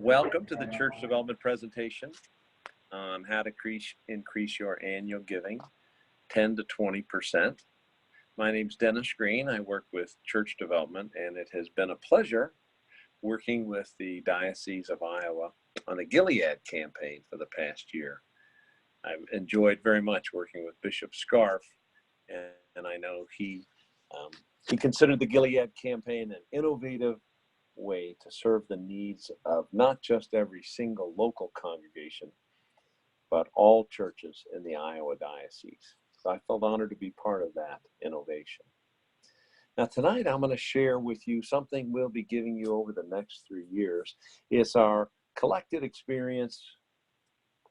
Welcome to the church development presentation on how to increase your annual giving 10 to 20%. My name's Dennis Green. I work with church development, and it has been a pleasure working with the Diocese of Iowa on the Gilead campaign for the past year. I've enjoyed very much working with Bishop Scarf, and I know he considered the Gilead campaign an innovative way to serve the needs of not just every single local congregation, but all churches in the Iowa Diocese. So I felt honored to be part of that innovation. Now tonight I'm going to share with you something we'll be giving you over the next 3 years. It's our collected experience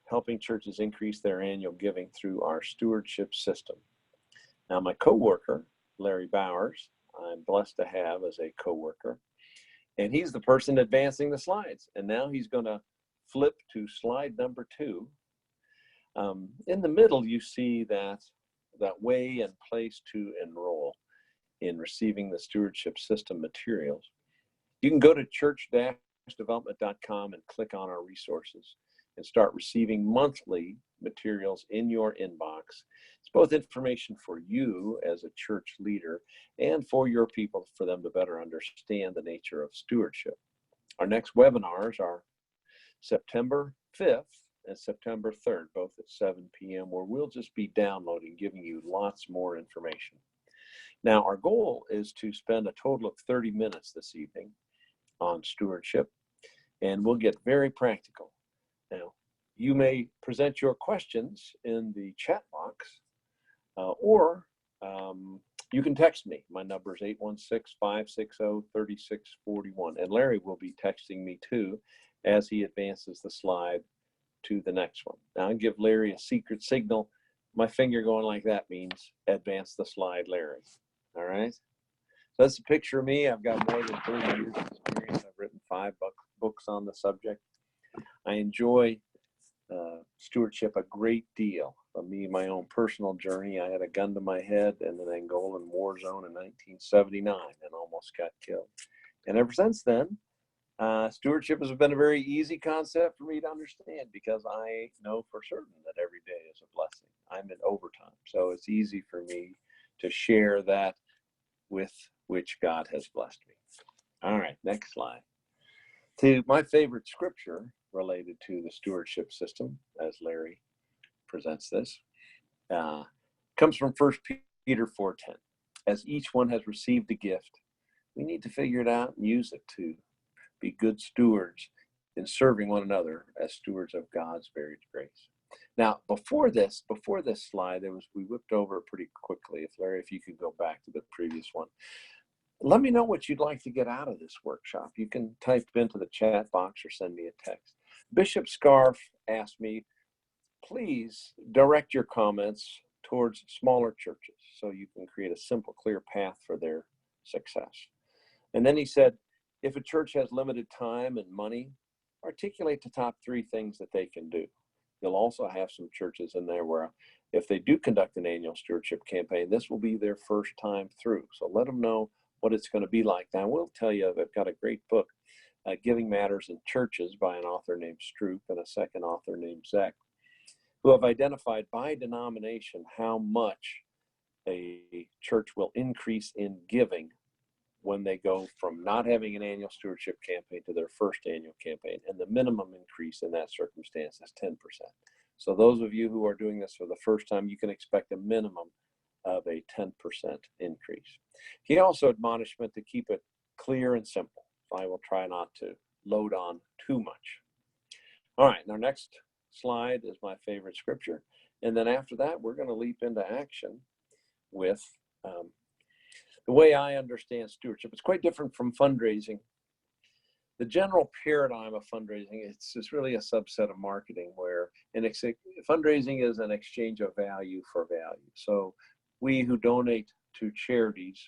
helping churches increase their annual giving through our stewardship system. Now my co-worker, Larry Bowers, I'm blessed to have as a co-worker. And he's the person advancing the slides. And now he's going to flip to slide number 2. In the middle, you see that way and place to enroll in receiving the stewardship system materials. You can go to church-development.com and click on our resources and start receiving monthly materials in your inbox. It's both information for you as a church leader and for your people, for them to better understand the nature of stewardship. Our next webinars are September 5th and September 3rd, both at 7 p.m., where we'll just be downloading, giving you lots more information. Now, our goal is to spend a total of 30 minutes this evening on stewardship, and we'll get very practical. Now, you may present your questions in the chat box, or you can text me. My number is 816-560-3641, and Larry will be texting me too as he advances the slide to the next one. Now, I give Larry a secret signal. My finger going like that means advance the slide, Larry. All right? So that's a picture of me. I've got more than 30 years of experience. I've written 5 books on the subject. I enjoy stewardship a great deal. For me, my own personal journey, I had a gun to my head in an Angolan war zone in 1979 and almost got killed. And ever since then, stewardship has been a very easy concept for me to understand, because I know for certain that every day is a blessing. I'm in overtime, so it's easy for me to share that with which God has blessed me. All right, next slide. To my favorite scripture related to the stewardship system, as Larry presents this, comes from 1 Peter 4:10. As each one has received a gift, we need to figure it out and use it to be good stewards in serving one another as stewards of God's varied grace. Now, before this slide, we whipped over it pretty quickly. If you could go back to the previous one. Let me know what you'd like to get out of this workshop. You can type into the chat box or send me a text. Bishop Scarf asked me, please direct your comments towards smaller churches so you can create a simple, clear path for their success. And then he said, if a church has limited time and money, articulate the top 3 things that they can do. You'll also have some churches in there where if they do conduct an annual stewardship campaign, this will be their first time through. So let them know what it's going to be like. Now, I will tell you, I've got a great book, Giving Matters in Churches, by an author named Stroop and a second author named Zach, who have identified by denomination how much a church will increase in giving when they go from not having an annual stewardship campaign to their first annual campaign. And the minimum increase in that circumstance is 10%. So those of you who are doing this for the first time, you can expect a minimum of a 10% increase. He also admonished me to keep it clear and simple. I will try not to load on too much. All right, and our next slide is my favorite scripture. And then after that, we're going to leap into action with the way I understand stewardship. It's quite different from fundraising. The general paradigm of fundraising, it's really a subset of marketing, where fundraising is an exchange of value for value. So we who donate to charities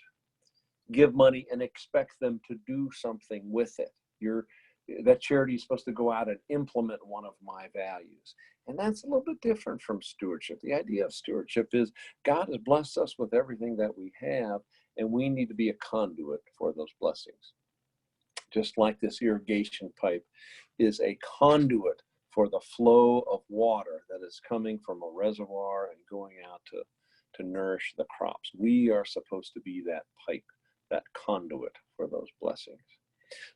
give money and expect them to do something with it. That charity is supposed to go out and implement one of my values. And that's a little bit different from stewardship. The idea of stewardship is God has blessed us with everything that we have, and we need to be a conduit for those blessings. just like this irrigation pipe is a conduit for the flow of water that is coming from a reservoir and going out to nourish the crops. We are supposed to be that pipe, that conduit for those blessings.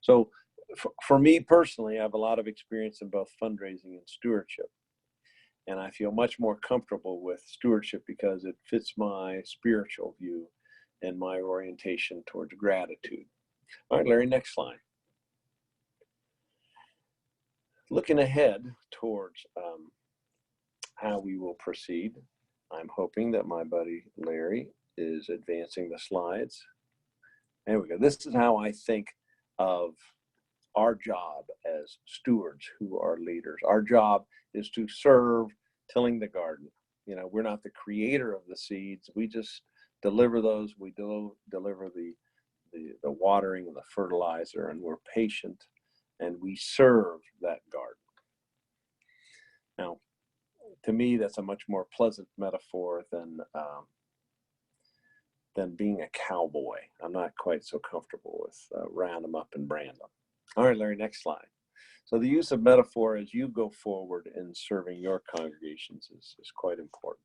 So for me personally, I have a lot of experience in both fundraising and stewardship. And I feel much more comfortable with stewardship because it fits my spiritual view and my orientation towards gratitude. All right, Larry, next slide. Looking ahead towards how we will proceed, I'm hoping that my buddy Larry is advancing the slides. There we go. This is how I think of our job as stewards who are leaders. Our job is to serve, tilling the garden. You know, we're not the creator of the seeds. We just deliver those. We deliver the watering and the fertilizer, and we're patient, and we serve that garden. Now, to me, that's a much more pleasant metaphor than being a cowboy. I'm not quite so comfortable with round them up and brand them. All right, Larry, next slide. So the use of metaphor as you go forward in serving your congregations is quite important.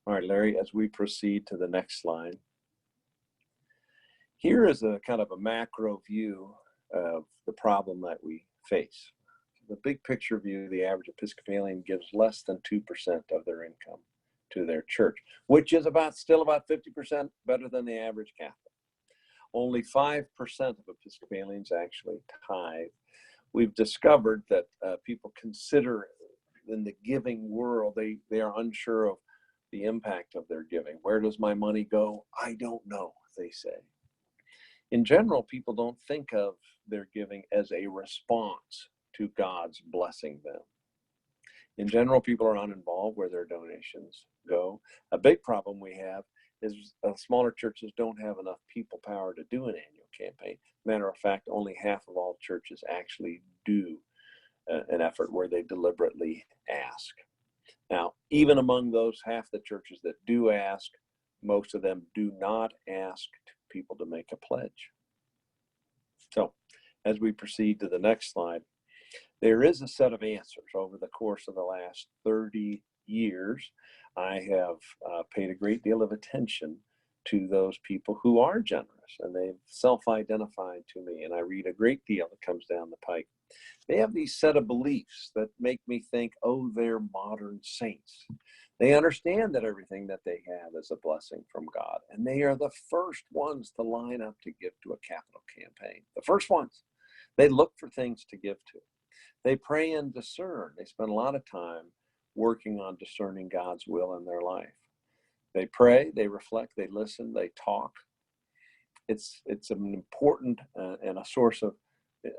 All right, Larry, as we proceed to the next slide, here is a kind of a macro view of the problem that we face. The big picture view, the average Episcopalian gives less than 2% of their income to their church, which is still about 50% better than the average Catholic. Only 5% of Episcopalians actually tithe. We've discovered that people consider in the giving world, they are unsure of the impact of their giving. Where does my money go? I don't know, they say. In general, people don't think of their giving as a response to God's blessing them. In general, people are uninvolved where their donations go. A big problem we have is smaller churches don't have enough people power to do an annual campaign. Matter of fact, only half of all churches actually do an effort where they deliberately ask. Now, even among those half the churches that do ask, most of them do not ask people to make a pledge. So, as we proceed to the next slide, there is a set of answers. Over the course of the last 30 years, I have paid a great deal of attention to those people who are generous, and they've self-identified to me, and I read a great deal that comes down the pike. They have these set of beliefs that make me think, oh, they're modern saints. They understand that everything that they have is a blessing from God, and they are the first ones to line up to give to a capital campaign. The first ones. They look for things to give to. They pray and discern. They spend a lot of time working on discerning God's will in their life. They pray, they reflect, they listen, they talk. It's an important and a source of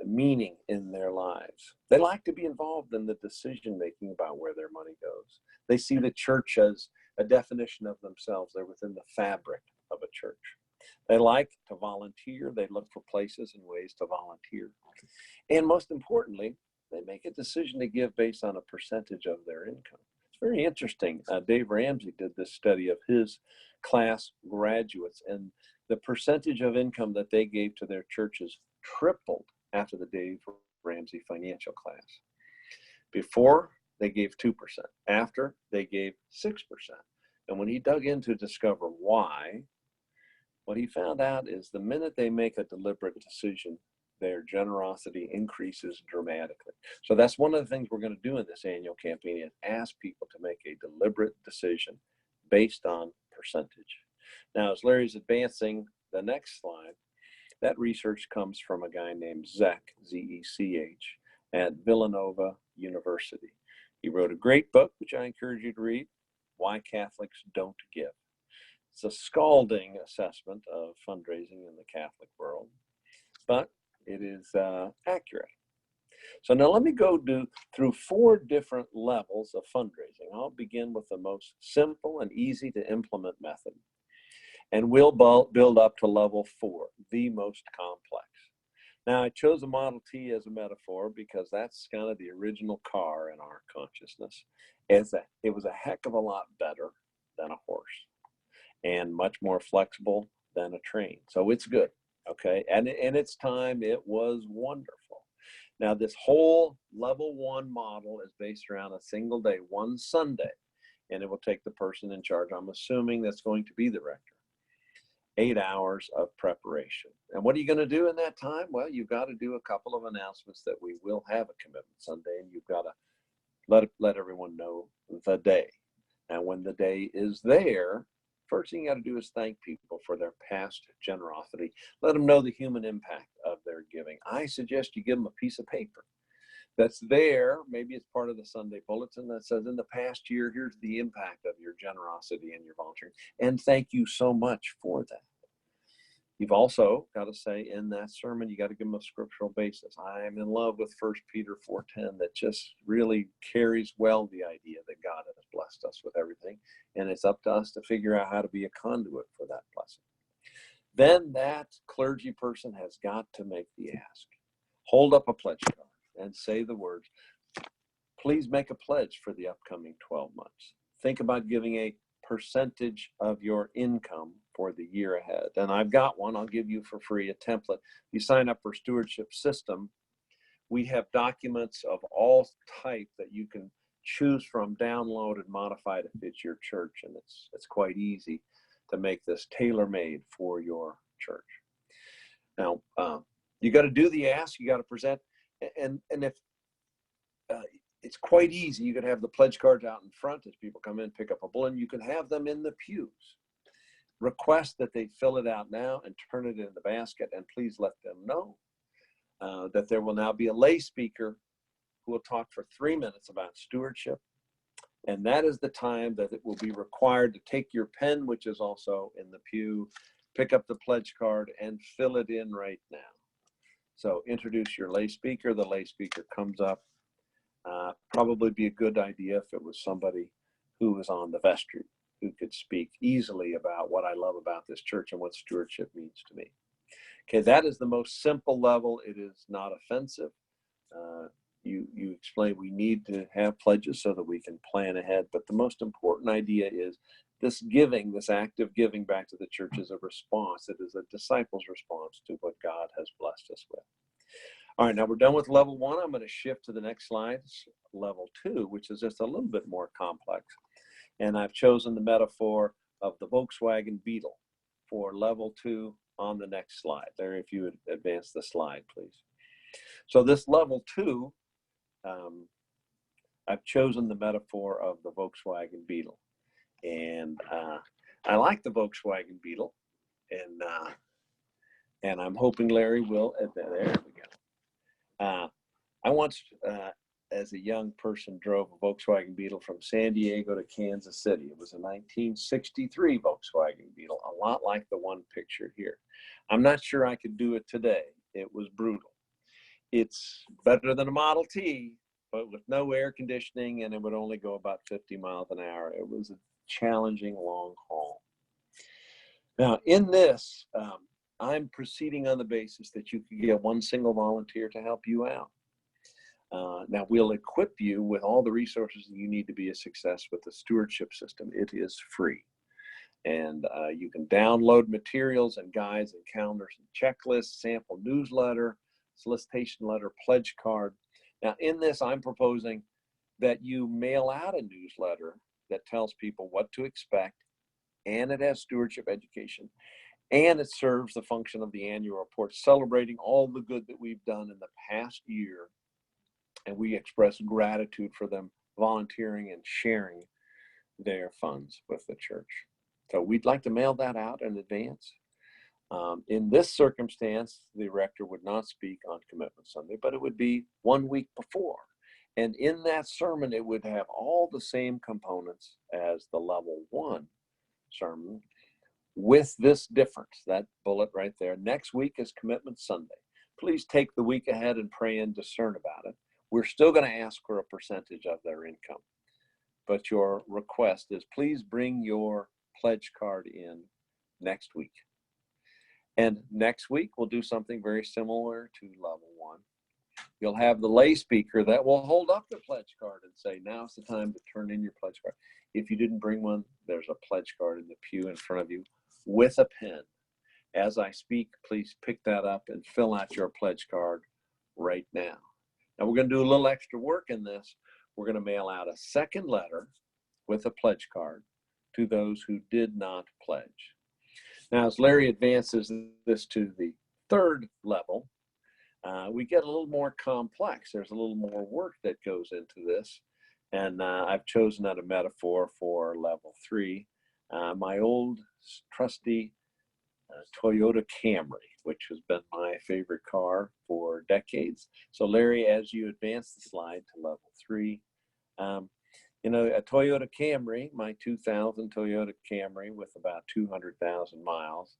meaning in their lives. They like to be involved in the decision making about where their money goes. They see the church as a definition of themselves. They're within the fabric of a church. They like to volunteer. They look for places and ways to volunteer. And most importantly, they make a decision to give based on a percentage of their income. It's very interesting. Dave Ramsey did this study of his class graduates, and the percentage of income that they gave to their churches tripled after the Dave Ramsey financial class. Before, they gave 2%. After, they gave 6%. And when he dug in to discover why, what he found out is the minute they make a deliberate decision, their generosity increases dramatically. So that's one of the things we're going to do in this annual campaign, is ask people to make a deliberate decision based on percentage. Now, as Larry's advancing the next slide, that research comes from a guy named Zech, Z-E-C-H, at Villanova University. He wrote a great book, which I encourage you to read, Why Catholics Don't Give. It's a scalding assessment of fundraising in the Catholic world, but it is accurate. So now let me go through 4 different levels of fundraising. I'll begin with the most simple and easy to implement method, and we'll build up to level 4, the most complex. Now, I chose a Model T as a metaphor because that's kind of the original car in our consciousness. It was a heck of a lot better than a horse and much more flexible than a train. So it's good, Okay, and in its time, it was wonderful. Now, this whole level 1 model is based around a single day, one Sunday, and it will take the person in charge. I'm assuming that's going to be the rector. 8 hours of preparation. And what are you going to do in that time? Well, you've got to do a couple of announcements that we will have a commitment Sunday, and you've got to let everyone know the day. And when the day is there, first thing you got to do is thank people for their past generosity. Let them know the human impact of their giving. I suggest you give them a piece of paper that's there. Maybe it's part of the Sunday bulletin that says, in the past year, here's the impact of your generosity and your volunteering. And thank you so much for that. You've also got to say in that sermon, you got to give them a scriptural basis. I am in love with 1 Peter 4:10 that just really carries well the idea that God has blessed us with everything. And it's up to us to figure out how to be a conduit for that blessing. Then that clergy person has got to make the ask. Hold up a pledge card and say the words, please make a pledge for the upcoming 12 months. Think about giving a percentage of your income for the year ahead. And I've got one. I'll give you for free a template. You sign up for Stewardship System. We have documents of all type that you can choose from, download, and modify to fit your church. And it's quite easy to make this tailor-made for your church. Now, you got to do the ask. You got to present. And if it's quite easy. You could have the pledge cards out in front as people come in, pick up a bulletin. You can have them in the pews. Request that they fill it out now and turn it in the basket, and please let them know that there will now be a lay speaker who will talk for 3 minutes about stewardship. And that is the time that it will be required to take your pen, which is also in the pew, pick up the pledge card, and fill it in right now. So introduce your lay speaker. The lay speaker comes up. Probably be a good idea if it was somebody who was on the vestry, who could speak easily about what I love about this church and what stewardship means to me. Okay, that is the most simple level. It is not offensive. You explain we need to have pledges so that we can plan ahead. But the most important idea is this giving, this act of giving back to the church is a response. It is a disciple's response to what God has blessed us with. All right, now we're done with level 1. I'm going to shift to the next slide, level 2, which is just a little bit more complex. And I've chosen the metaphor of the Volkswagen Beetle for level 2 on the next slide. Larry, if you would advance the slide, please. So this level 2, I've chosen the metaphor of the Volkswagen Beetle. And I like the Volkswagen Beetle. And I'm hoping Larry will, there we go. I once, as a young person, drove a Volkswagen Beetle from San Diego to Kansas City. It was a 1963 Volkswagen Beetle, a lot like the one pictured here. I'm not sure I could do it today. It was brutal. It's better than a Model T, but with no air conditioning, and it would only go about 50 miles an hour. It was a challenging long haul. Now, in this, I'm proceeding on the basis that you can get one single volunteer to help you out. Now, we'll equip you with all the resources that you need to be a success with the stewardship system. It is free. And you can download materials and guides and calendars and checklists, sample newsletter, solicitation letter, pledge card. Now, in this, I'm proposing that you mail out a newsletter that tells people what to expect, and it has stewardship education. And it serves the function of the annual report, celebrating all the good that we've done in the past year. And we express gratitude for them volunteering and sharing their funds with the church. So we'd like to mail that out in advance. In this circumstance, the rector would not speak on Commitment Sunday, but it would be 1 week before. And in that sermon, it would have all the same components as the level 1 sermon, with this difference, that bullet right there. Next week is Commitment Sunday. Please take the week ahead and pray and discern about it. We're still going to ask for a percentage of their income. But your request is please bring your pledge card in next week. And next week, we'll do something very similar to level 1. You'll have the lay speaker that will hold up the pledge card and say, now's the time to turn in your pledge card. If you didn't bring one, there's a pledge card in the pew in front of you with a pen. As I speak, please pick that up and fill out your pledge card right now. Now we're going to do a little extra work in this. We're going to mail out a second letter with a pledge card to those who did not pledge. Now, as Larry advances this to the third level, we get a little more complex. There's a little more work that goes into this. And I've chosen a metaphor for level 3. My old trusty Toyota Camry, which has been my favorite car for decades. So Larry, as you advance the slide to level 3, you know, a Toyota Camry, my 2000 Toyota Camry with about 200,000 miles,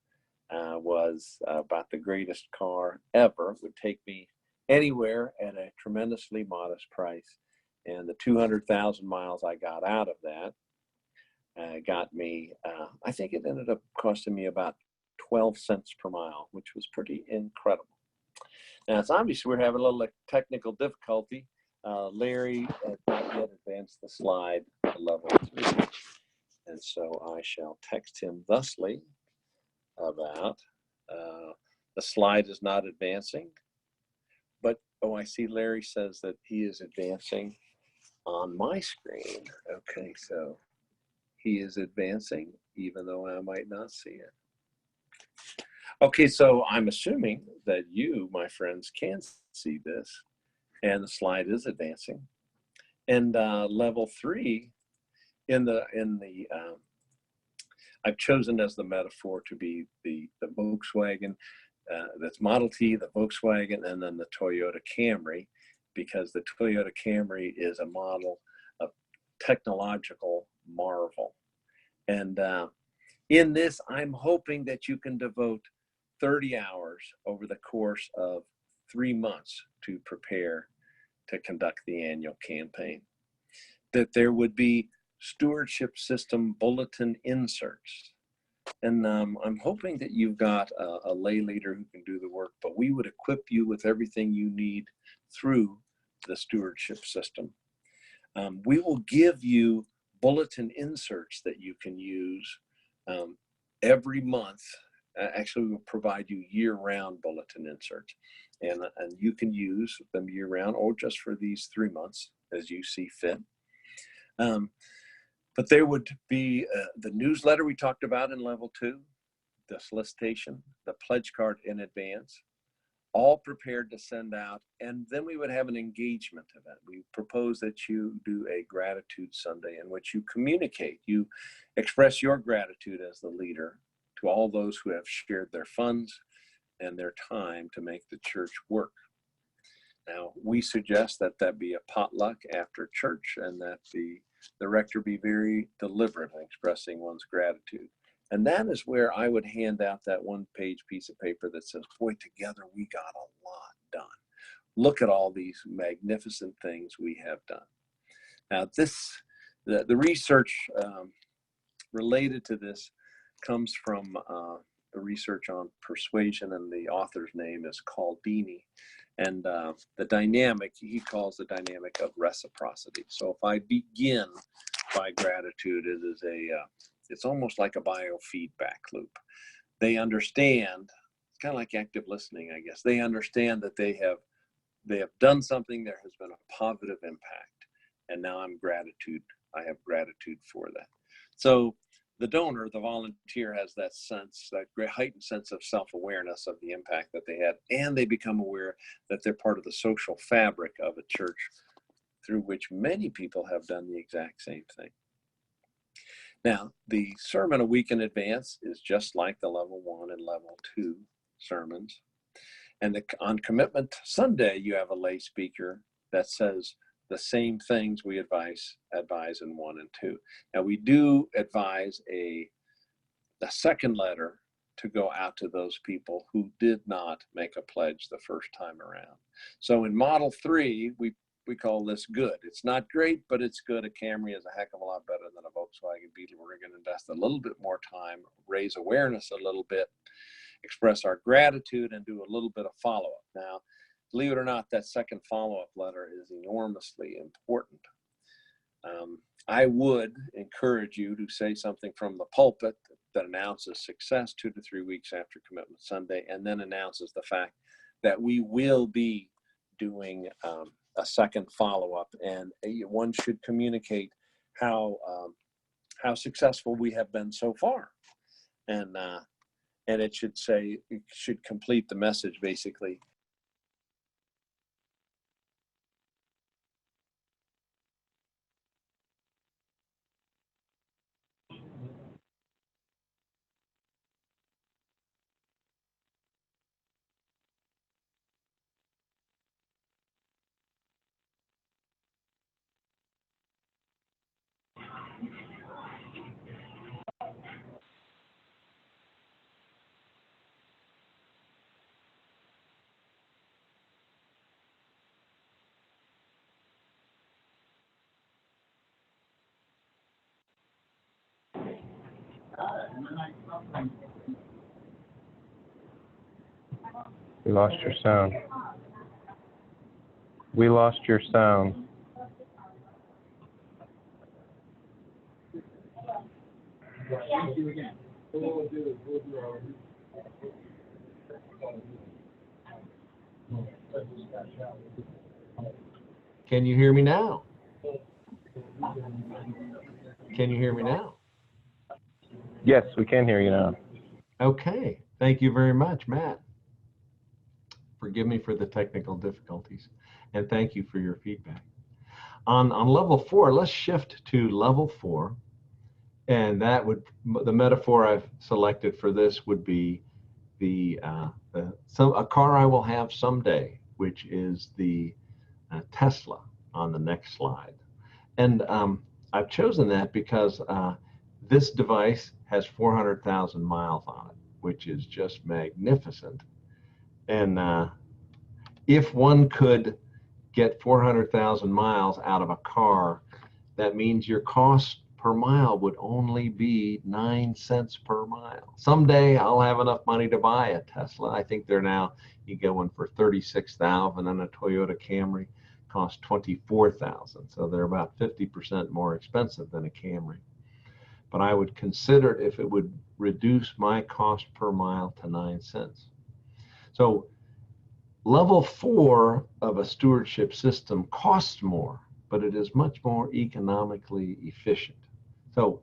was about the greatest car ever. It would take me anywhere at a tremendously modest price. And the 200,000 miles I got out of that got me, I think it ended up costing me about 12 cents per mile, which was pretty incredible. Now, it's obviously we're having a little technical difficulty. Larry has not yet advanced the slide to level 3. And so I shall text him thusly about the slide is not advancing. But, oh, I see Larry says that he is advancing on my screen. Okay, so he is advancing even though I might not see it. Okay, so I'm assuming that you, my friends, can see this, and the slide is advancing. And level 3 I've chosen as the metaphor to be the Volkswagen, that's Model T, the Volkswagen, and then the Toyota Camry, because the Toyota Camry is a model of technological marvel. And in this, I'm hoping that you can devote 30 hours over the course of 3 months to prepare to conduct the annual campaign. That there would be stewardship system bulletin inserts. And I'm hoping that you've got a lay leader who can do the work, but we would equip you with everything you need through the stewardship system. We will give you bulletin inserts that you can use every month. Actually, we'll provide you year-round bulletin inserts, and you can use them year-round or just for these 3 months as you see fit. But there would be the newsletter we talked about in level 2, the solicitation, the pledge card in advance, all prepared to send out. And then we would have an engagement event. We propose that you do a gratitude Sunday in which you communicate, you express your gratitude as the leader to all those who have shared their funds and their time to make the church work. Now, we suggest that that be a potluck after church and that the rector be very deliberate in expressing one's gratitude. And that is where I would hand out that one-page piece of paper that says, boy, together we got a lot done. Look at all these magnificent things we have done. Now, the research related to this comes from the research on persuasion, and the author's name is Caldini. And the dynamic, he calls the dynamic of reciprocity. So if I begin by gratitude, it is it's almost like a biofeedback loop. They understand, it's kind of like active listening, I guess. They understand that they have done something, there has been a positive impact, and now I have gratitude for that. So the donor, the volunteer, has that sense, that great heightened sense of self-awareness of the impact that they had, and they become aware that they're part of the social fabric of a church through which many people have done the exact same thing. Now, the sermon a week in advance is just like the level 1 and level 2 sermons. And on Commitment Sunday, you have a lay speaker that says the same things we advise in 1 and 2. Now, we do advise a second letter to go out to those people who did not make a pledge the first time around. So in Model 3, we call this good. It's not great, but it's good. A Camry is a heck of a lot better than a Volkswagen Beetle. We're going to invest a little bit more time, raise awareness a little bit, express our gratitude, and do a little bit of follow-up. Now, believe it or not, that second follow-up letter is enormously important. I would encourage you to say something from the pulpit that announces success 2 to 3 weeks after Commitment Sunday, and then announces the fact that we will be doing a second follow-up, and one should communicate how successful we have been so far, and it should complete the message basically. We lost your sound. We lost your sound. Can you hear me now? Can you hear me now? Yes, we can hear you now. Okay. Thank you very much, Matt. Forgive me for the technical difficulties, and thank you for your feedback. On level 4, let's shift to level 4, and the metaphor I've selected for this would be a car I will have someday, which is the Tesla on the next slide. And I've chosen that because this device has 400,000 miles on it, which is just magnificent. And if one could get 400,000 miles out of a car, that means your cost per mile would only be 9 cents per mile. Someday I'll have enough money to buy a Tesla. I think they're now, you get one for $36,000, and a Toyota Camry costs $24,000. So they're about 50% more expensive than a Camry. But I would consider it if it would reduce my cost per mile to 9 cents. So level 4 of a stewardship system costs more, but it is much more economically efficient. So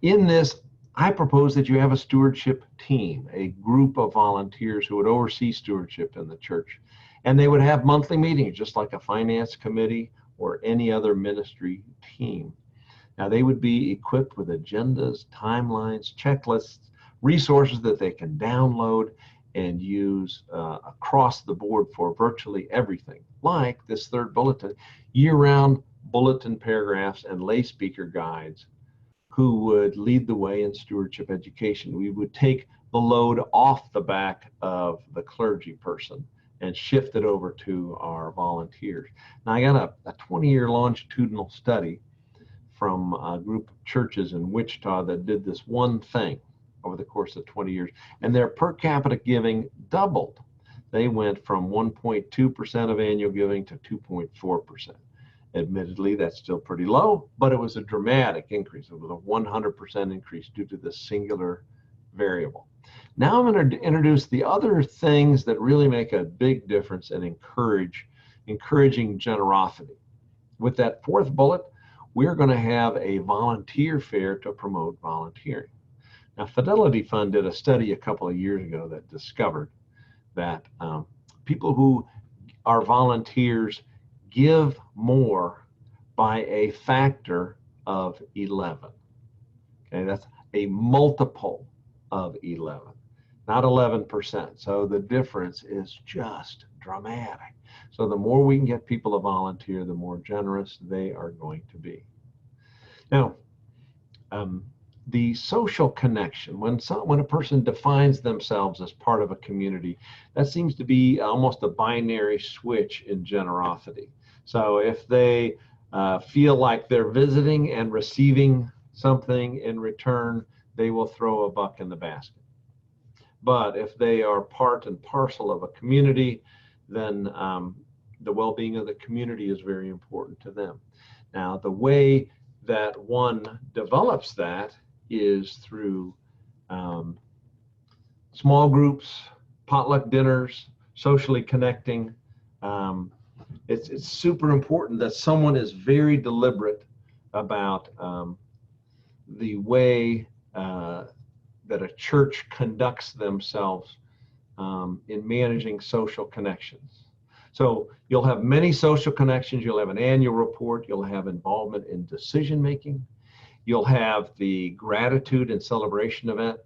in this, I propose that you have a stewardship team, a group of volunteers who would oversee stewardship in the church. And they would have monthly meetings, just like a finance committee or any other ministry team. Now, they would be equipped with agendas, timelines, checklists, resources that they can download and use across the board for virtually everything, like this third bulletin, year-round bulletin paragraphs and lay speaker guides who would lead the way in stewardship education. We would take the load off the back of the clergy person and shift it over to our volunteers. Now, I got a 20-year longitudinal study from a group of churches in Wichita that did this one thing over the course of 20 years, and their per capita giving doubled. They went from 1.2% of annual giving to 2.4%. Admittedly, that's still pretty low, but it was a dramatic increase. It was a 100% increase due to this singular variable. Now I'm going to introduce the other things that really make a big difference and encouraging generosity. With that fourth bullet, we're going to have a volunteer fair to promote volunteering. Now, Fidelity Fund did a study a couple of years ago that discovered that people who are volunteers give more by a factor of 11. Okay, that's a multiple of 11, not 11%. So the difference is just dramatic. So the more we can get people to volunteer, the more generous they are going to be. Now, the social connection, when a person defines themselves as part of a community, that seems to be almost a binary switch in generosity. So if they feel like they're visiting and receiving something in return, they will throw a buck in the basket. But if they are part and parcel of a community, then the well-being of the community is very important to them. Now, the way that one develops that is through small groups, potluck dinners, socially connecting. It's super important that someone is very deliberate about the way that a church conducts themselves in managing social connections. So you'll have many social connections. You'll have an annual report. You'll have involvement in decision making. You'll have the gratitude and celebration event.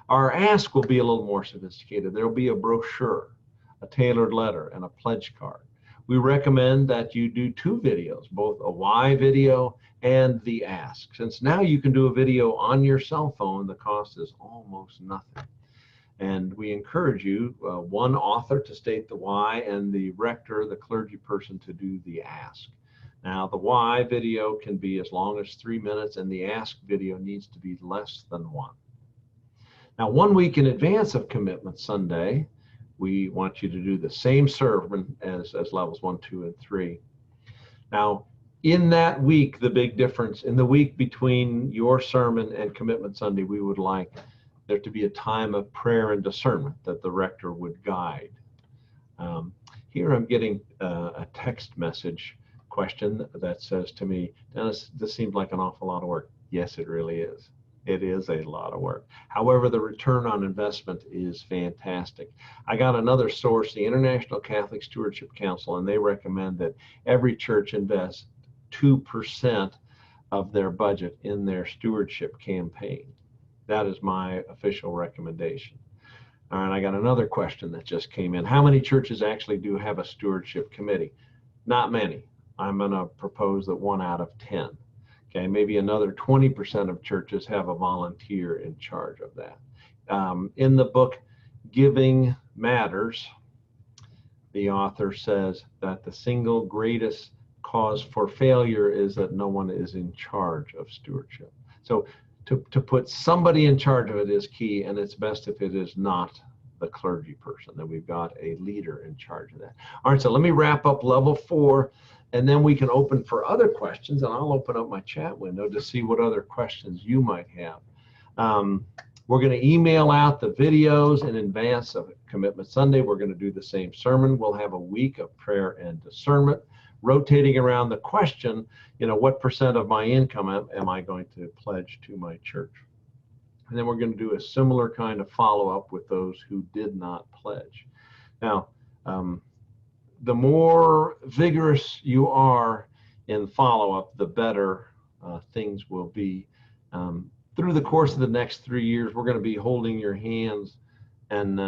Our ask will be a little more sophisticated. There'll be a brochure, a tailored letter, and a pledge card. We recommend that you do 2 videos, both a why video and the ask. Since now you can do a video on your cell phone, the cost is almost nothing. And we encourage you, one author to state the why, and the rector, the clergy person, to do the ask. Now, the why video can be as long as 3 minutes, and the ask video needs to be less than 1. Now, 1 week in advance of Commitment Sunday, we want you to do the same sermon as levels 1, 2, and 3. Now, in that week, the big difference, in the week between your sermon and Commitment Sunday, we would like there to be a time of prayer and discernment that the rector would guide. Here I'm getting a text message question that says to me, Dennis, this seems like an awful lot of work. Yes, it really is. It is a lot of work. However, the return on investment is fantastic. I got another source, the International Catholic Stewardship Council, and they recommend that every church invest 2% of their budget in their stewardship campaign. That is my official recommendation. All right, I got another question that just came in. How many churches actually do have a stewardship committee? Not many. I'm going to propose that 1 out of 10. Okay, maybe another 20% of churches have a volunteer in charge of that. In the book, Giving Matters, the author says that the single greatest cause for failure is that no one is in charge of stewardship. So to put somebody in charge of it is key, and it's best if it is not the clergy person, that we've got a leader in charge of that. All right, so let me wrap up level 4, and then we can open for other questions, and I'll open up my chat window to see what other questions you might have. We're going to email out the videos in advance of Commitment Sunday. We're going to do the same sermon. We'll have a week of prayer and discernment, rotating around the question, what percent of my income am I going to pledge to my church? And then we're going to do a similar kind of follow-up with those who did not pledge. Now, the more vigorous you are in follow-up, the better things will be. Through the course of the next 3 years, we're going to be holding your hands and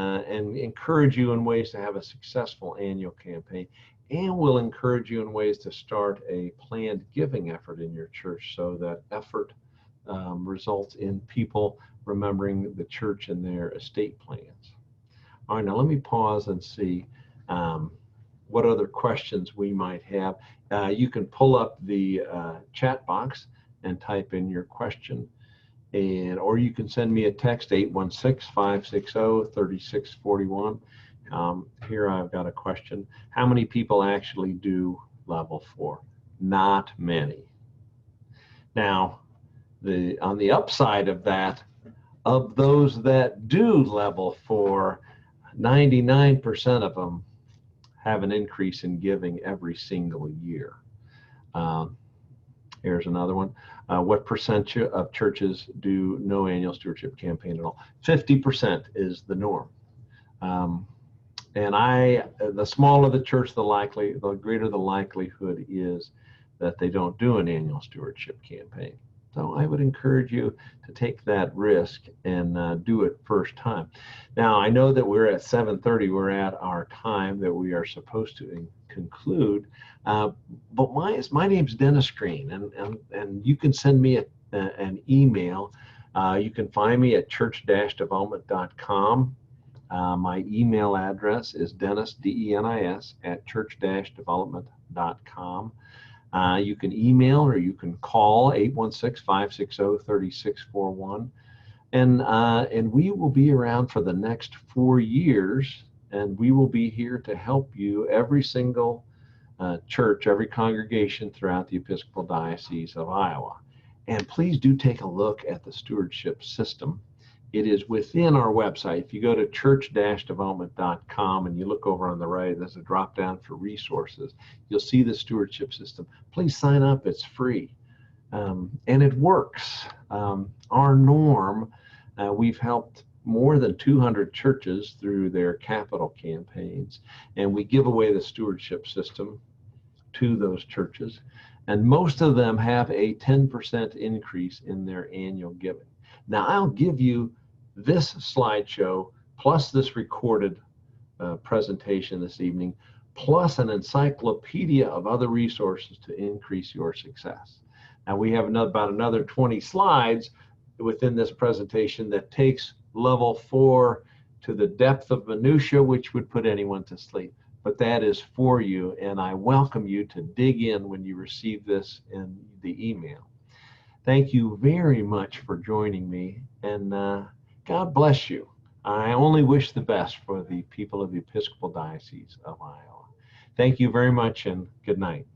encourage you in ways to have a successful annual campaign. And we'll encourage you in ways to start a planned giving effort in your church, so that effort results in people remembering the church and their estate plans. All right, now let me pause and see what other questions we might have. You can pull up the chat box and type in your question, or you can send me a text, 816-560-3641. Here I've got a question. How many people actually do level 4? Not many. Now, on the upside of that, of those that do level 4, 99% of them have an increase in giving every single year. Here's another one. What percent of churches do no annual stewardship campaign at all? 50% is the norm. And the smaller the church, the greater the likelihood is that they don't do an annual stewardship campaign. So I would encourage you to take that risk and do it first time. Now, I know that we're at 7:30. We're at our time that we are supposed to conclude. But my name's Dennis Green, and you can send me an email. You can find me at church-development.com. My email address is Dennis, D-E-N-I-S, at church-development.com. You can email or you can call 816-560-3641. And we will be around for the next 4 years, and we will be here to help you every single church, every congregation throughout the Episcopal Diocese of Iowa. And please do take a look at the stewardship system. It is within our website. If you go to church-development.com and you look over on the right, there's a drop down for resources. You'll see the stewardship system. Please sign up. It's free. And it works. Our norm, we've helped more than 200 churches through their capital campaigns, and we give away the stewardship system to those churches. And most of them have a 10% increase in their annual giving. Now, I'll give you this slideshow plus this recorded presentation this evening, plus an encyclopedia of other resources to increase your success. Now, we have about another 20 slides within this presentation that takes level 4 to the depth of minutia, which would put anyone to sleep. But that is for you, and I welcome you to dig in when you receive this in the email. Thank you very much for joining me, and God bless you. I only wish the best for the people of the Episcopal Diocese of Iowa. Thank you very much, and good night.